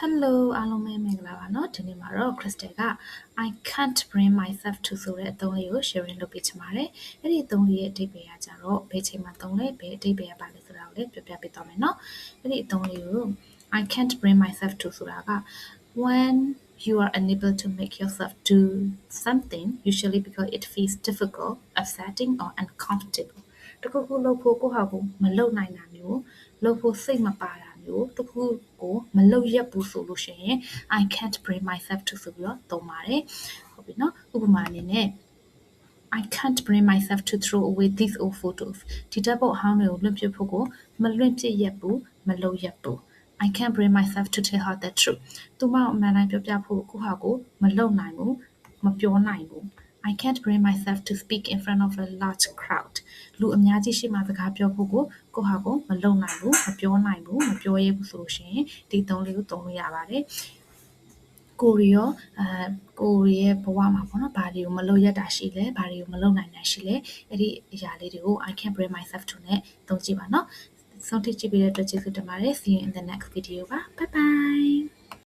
Hello အားလုံးပဲမင်္ဂလာပါเนาะဒီနေ့မှာတော့ Crystal က I can't bring myself to ဆိုတဲ့အသုံးလေးကို sharing လုပ်ပေးချင်ပါတယ်။အဲ့ဒီအသုံးလေးရဲ့အဓိပ္ပာယ်ကကြတော့ဘယ်ချိန်မှာသုံးလဲဘယ်အဓိပ္ပာယ်ကပါလဲဆိုတာကိုလည်းပြောပြပေးသွားမယ်เนาะ။အဲ့ဒီအသုံးလေးကို I can't bring myself to ဆိုတာက when you are unable to make yourself do something usually because it feels difficult, upsetting or uncomfortable တခုခုလုပ်ဖို့ကိုယ့်ဟာကိုမလုပ်နိုင်တာမျိုးလုပ်ဖို့စိတ်မပါတာမျိုးတခုကိုမလုပ်ရက်ဘူးဆိုလို့ရှိရင် I can't bring myself to ဆိုပြီးတော့သုံးပါတယ်ဟုတ်ပြီเนาะဥပမာအနေနဲ့ I can't bring myself to throw away these old photos ဒီဓာတ်ပုံအဟောင်းတွေကိုလွှင့်ပစ်ဖို့ကိုမလွှင့်ပစ်ရက်ဘူးမလုပ်ရက်ဘူး I can't bring myself to tell her the truth သူမအမှန်တိုင်းပြောပြဖို့ကိုယ့်ဟာကိုမလုပ်နိုင်ဘူးမပြောနိုင်ဘူးI can't bring myself to speak in front of a large crowd လူအများကြီးရှေ့မှာစကားပြောဖို့ကိုယ့်ဟာကိုမလုပ်နိုင်ဘူးမပြောနိုင်ဘူးမပြောရဲဘူးဆိုလို့ရှိရင်ဒီသုံးလေးကိုသုံးလို့ရပါတယ်ကိုရီရဲ့ဘဝမှာပေါ့နော်ဘာတွေကိုမလုပ်ရတာရှိလဲဘာတွေကိုမလုပ်နိုင်တာရှိလဲအဲ့ဒီအရာလေးတွေကို I can't bring myself to နဲ့သုံးကြည့်ပါနော်ဆုံးဖြတ်ကြည့်ပေးတဲ့အတွက်ကျေးဇူးတင်ပါတယ် see you in the next video ပါ bye bye